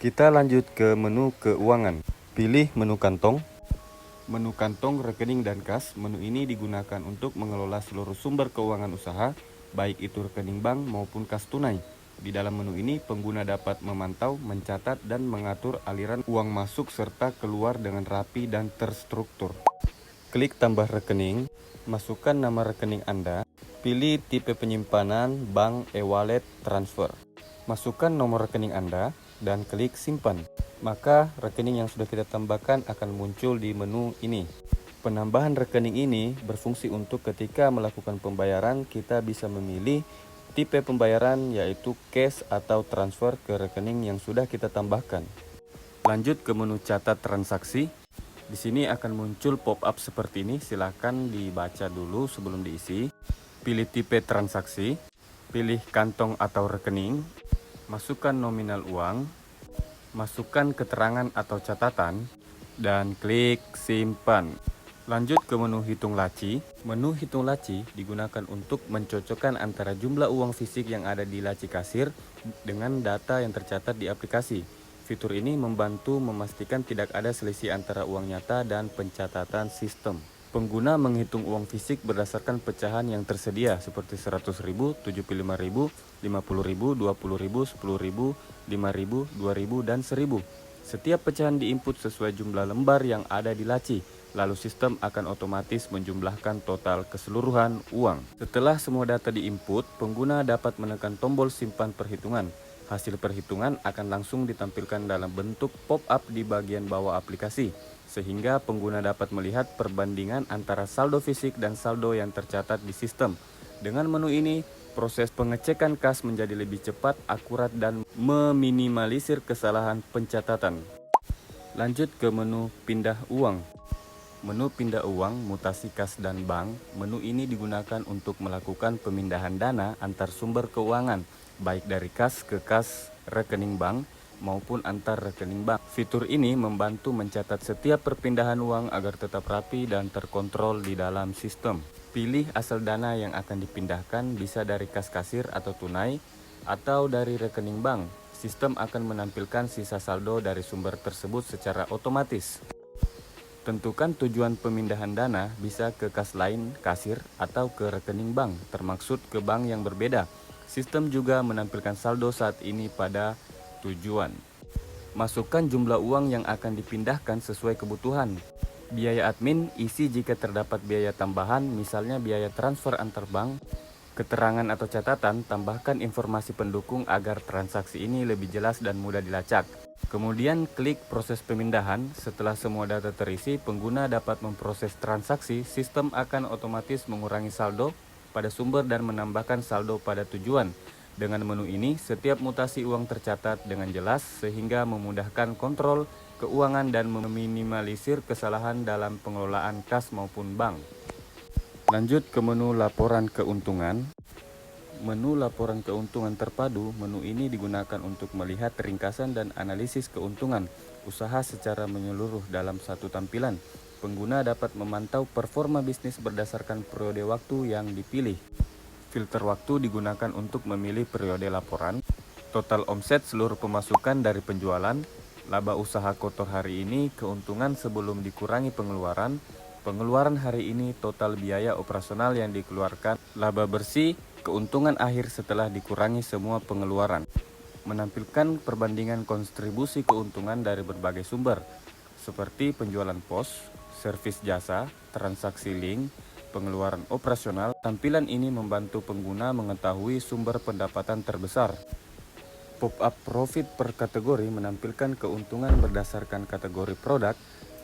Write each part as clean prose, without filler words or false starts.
Kita lanjut ke menu keuangan. Pilih menu kantong. Menu kantong, rekening, dan kas. Menu ini digunakan untuk mengelola seluruh sumber keuangan usaha, baik itu rekening bank maupun kas tunai. Di dalam menu ini, pengguna dapat memantau, mencatat, dan mengatur aliran uang masuk serta keluar dengan rapi dan terstruktur. Klik tambah rekening, masukkan nama rekening Anda, pilih tipe penyimpanan, bank, e-wallet, transfer. Masukkan nomor rekening Anda, dan klik simpan. Maka rekening yang sudah kita tambahkan akan muncul di menu ini. Penambahan rekening ini berfungsi untuk ketika melakukan pembayaran, kita bisa memilih tipe pembayaran yaitu cash atau transfer ke rekening yang sudah kita tambahkan. Lanjut ke menu catat transaksi. Di sini akan muncul pop-up seperti ini, silakan dibaca dulu sebelum diisi. Pilih tipe transaksi, pilih kantong atau rekening, masukkan nominal uang, masukkan keterangan atau catatan, dan klik simpan. Lanjut ke menu hitung laci. Menu hitung laci digunakan untuk mencocokkan antara jumlah uang fisik yang ada di laci kasir dengan data yang tercatat di aplikasi. Fitur ini membantu memastikan tidak ada selisih antara uang nyata dan pencatatan sistem. Pengguna menghitung uang fisik berdasarkan pecahan yang tersedia seperti 100.000, 75.000, 50.000, 20.000, 10.000, 5.000, 2.000, dan 1.000. Setiap pecahan diinput sesuai jumlah lembar yang ada di laci, lalu sistem akan otomatis menjumlahkan total keseluruhan uang. Setelah semua data diinput, pengguna dapat menekan tombol simpan perhitungan. Hasil perhitungan akan langsung ditampilkan dalam bentuk pop-up di bagian bawah aplikasi, sehingga pengguna dapat melihat perbandingan antara saldo fisik dan saldo yang tercatat di sistem. Dengan menu ini, proses pengecekan kas menjadi lebih cepat, akurat, dan meminimalisir kesalahan pencatatan. Lanjut ke menu pindah uang. Menu pindah uang, mutasi kas dan bank. Menu ini digunakan untuk melakukan pemindahan dana antar sumber keuangan, baik dari kas ke kas rekening bank maupun antar rekening bank. Fitur ini membantu mencatat setiap perpindahan uang agar tetap rapi dan terkontrol di dalam sistem. Pilih asal dana yang akan dipindahkan, bisa dari kas kasir atau tunai, atau dari rekening bank. Sistem akan menampilkan sisa saldo dari sumber tersebut secara otomatis. Tentukan tujuan pemindahan dana, bisa ke kas lain, kasir, atau ke rekening bank, termaksud ke bank yang berbeda. Sistem juga menampilkan saldo saat ini pada tujuan. Masukkan jumlah uang yang akan dipindahkan sesuai kebutuhan. Biaya admin, isi jika terdapat biaya tambahan, misalnya biaya transfer antar bank. Keterangan atau catatan, tambahkan informasi pendukung agar transaksi ini lebih jelas dan mudah dilacak. Kemudian klik proses pemindahan. Setelah semua data terisi, pengguna dapat memproses transaksi. Sistem akan otomatis mengurangi saldo pada sumber dan menambahkan saldo pada tujuan. Dengan menu ini, setiap mutasi uang tercatat dengan jelas sehingga memudahkan kontrol keuangan dan meminimalisir kesalahan dalam pengelolaan kas maupun bank. Lanjut ke menu laporan keuntungan. Menu laporan keuntungan terpadu. Menu ini digunakan untuk melihat ringkasan dan analisis keuntungan usaha secara menyeluruh dalam satu tampilan. Pengguna dapat memantau performa bisnis berdasarkan periode waktu yang dipilih. Filter waktu digunakan untuk memilih periode laporan. Total omset, seluruh pemasukan dari penjualan, laba usaha kotor hari ini, keuntungan sebelum dikurangi pengeluaran, pengeluaran hari ini, total biaya operasional yang dikeluarkan, laba bersih, keuntungan akhir setelah dikurangi semua pengeluaran. Menampilkan perbandingan kontribusi keuntungan dari berbagai sumber, seperti penjualan pos, servis jasa, transaksi link, pengeluaran operasional. Tampilan ini membantu pengguna mengetahui sumber pendapatan terbesar. Pop-up profit per kategori menampilkan keuntungan berdasarkan kategori produk.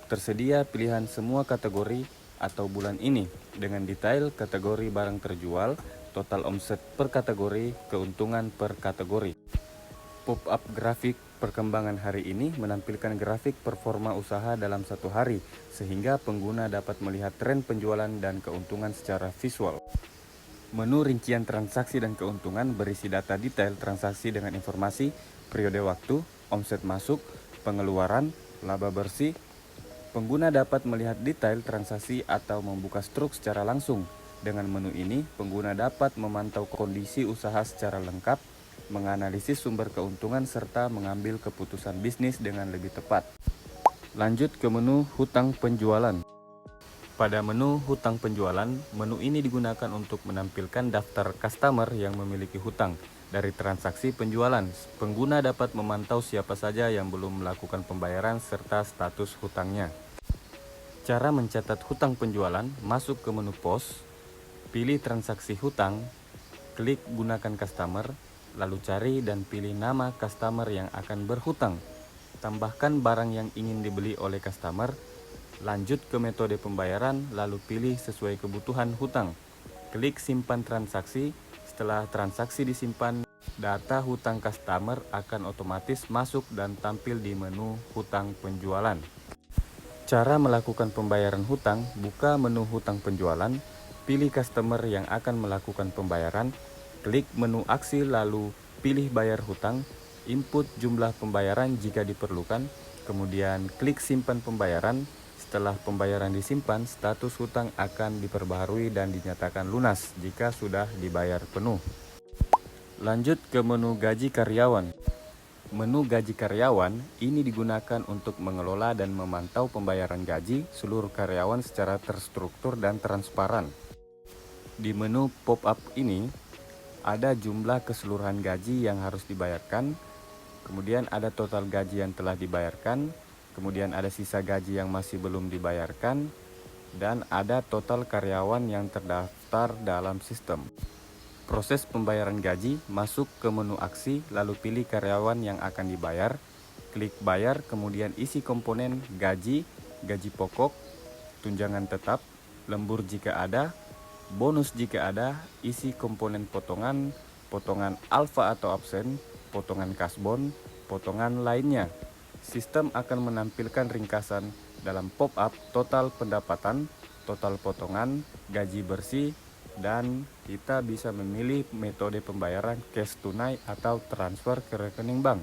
Tersedia pilihan semua kategori atau bulan ini dengan detail kategori barang terjual, total omset per kategori, keuntungan per kategori. Pop-up grafik perkembangan hari ini menampilkan grafik performa usaha dalam satu hari, sehingga pengguna dapat melihat tren penjualan dan keuntungan secara visual. Menu rincian transaksi dan keuntungan berisi data detail transaksi dengan informasi, periode waktu, omset masuk, pengeluaran, laba bersih. Pengguna dapat melihat detail transaksi atau membuka struk secara langsung. Dengan menu ini, pengguna dapat memantau kondisi usaha secara lengkap, menganalisis sumber keuntungan serta mengambil keputusan bisnis dengan lebih tepat. Lanjut ke menu hutang penjualan. Pada menu hutang penjualan, menu ini digunakan untuk menampilkan daftar customer yang memiliki hutang. Dari transaksi penjualan, pengguna dapat memantau siapa saja yang belum melakukan pembayaran serta status hutangnya. Cara mencatat hutang penjualan, masuk ke menu pos, pilih transaksi hutang, klik gunakan customer, lalu cari dan pilih nama customer yang akan berhutang. Tambahkan barang yang ingin dibeli oleh customer, lanjut ke metode pembayaran, lalu pilih sesuai kebutuhan hutang. Klik simpan transaksi, setelah transaksi disimpan, data hutang customer akan otomatis masuk dan tampil di menu hutang penjualan. Cara melakukan pembayaran hutang, buka menu hutang penjualan, pilih customer yang akan melakukan pembayaran, klik menu aksi lalu pilih bayar hutang, input jumlah pembayaran jika diperlukan, kemudian klik simpan pembayaran. Setelah pembayaran disimpan, status hutang akan diperbaharui dan dinyatakan lunas jika sudah dibayar penuh. Lanjut ke menu gaji karyawan. Menu gaji karyawan ini digunakan untuk mengelola dan memantau pembayaran gaji seluruh karyawan secara terstruktur dan transparan. Di menu pop-up ini, ada jumlah keseluruhan gaji yang harus dibayarkan, kemudian ada total gaji yang telah dibayarkan, kemudian ada sisa gaji yang masih belum dibayarkan, dan ada total karyawan yang terdaftar dalam sistem. Proses pembayaran gaji, masuk ke menu aksi, lalu pilih karyawan yang akan dibayar, klik bayar, kemudian isi komponen gaji, gaji pokok, tunjangan tetap, lembur jika ada, bonus jika ada, isi komponen potongan, potongan alfa atau absen, potongan kasbon, potongan lainnya. Sistem akan menampilkan ringkasan dalam pop-up total pendapatan, total potongan, gaji bersih, dan kita bisa memilih metode pembayaran cash tunai atau transfer ke rekening bank.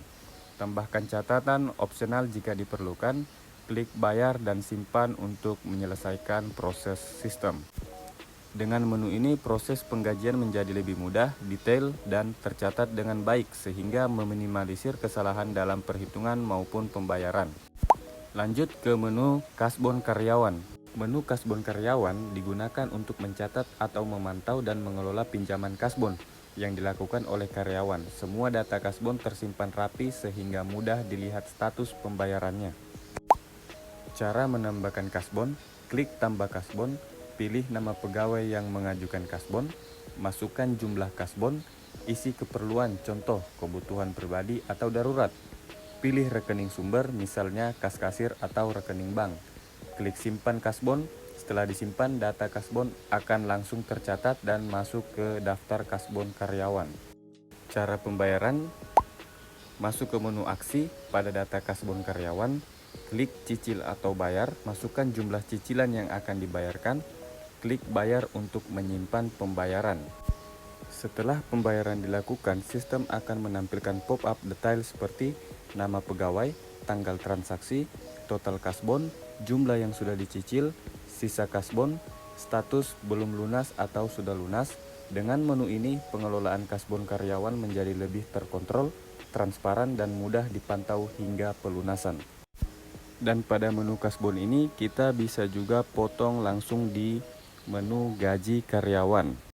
Tambahkan catatan opsional jika diperlukan, klik bayar dan simpan untuk menyelesaikan proses sistem. Dengan menu ini, proses penggajian menjadi lebih mudah, detail, dan tercatat dengan baik sehingga meminimalisir kesalahan dalam perhitungan maupun pembayaran. Lanjut ke menu kasbon karyawan. Menu kasbon karyawan digunakan untuk mencatat atau memantau dan mengelola pinjaman kasbon yang dilakukan oleh karyawan. Semua data kasbon tersimpan rapi sehingga mudah dilihat status pembayarannya. Cara menambahkan kasbon, klik tambah kasbon, pilih nama pegawai yang mengajukan kasbon, masukkan jumlah kasbon, isi keperluan contoh kebutuhan pribadi atau darurat. Pilih rekening sumber, misalnya kas kasir atau rekening bank. Klik simpan kasbon, setelah disimpan data kasbon akan langsung tercatat dan masuk ke daftar kasbon karyawan. Cara pembayaran, masuk ke menu aksi, pada data kasbon karyawan, klik cicil atau bayar, masukkan jumlah cicilan yang akan dibayarkan, klik bayar untuk menyimpan pembayaran. Setelah pembayaran dilakukan, sistem akan menampilkan pop-up detail seperti nama pegawai, tanggal transaksi, total kasbon, jumlah yang sudah dicicil, sisa kasbon, status belum lunas atau sudah lunas. Dengan menu ini, pengelolaan kasbon karyawan menjadi lebih terkontrol, transparan, dan mudah dipantau hingga pelunasan. Dan pada menu kasbon ini, kita bisa juga potong langsung di menu gaji karyawan.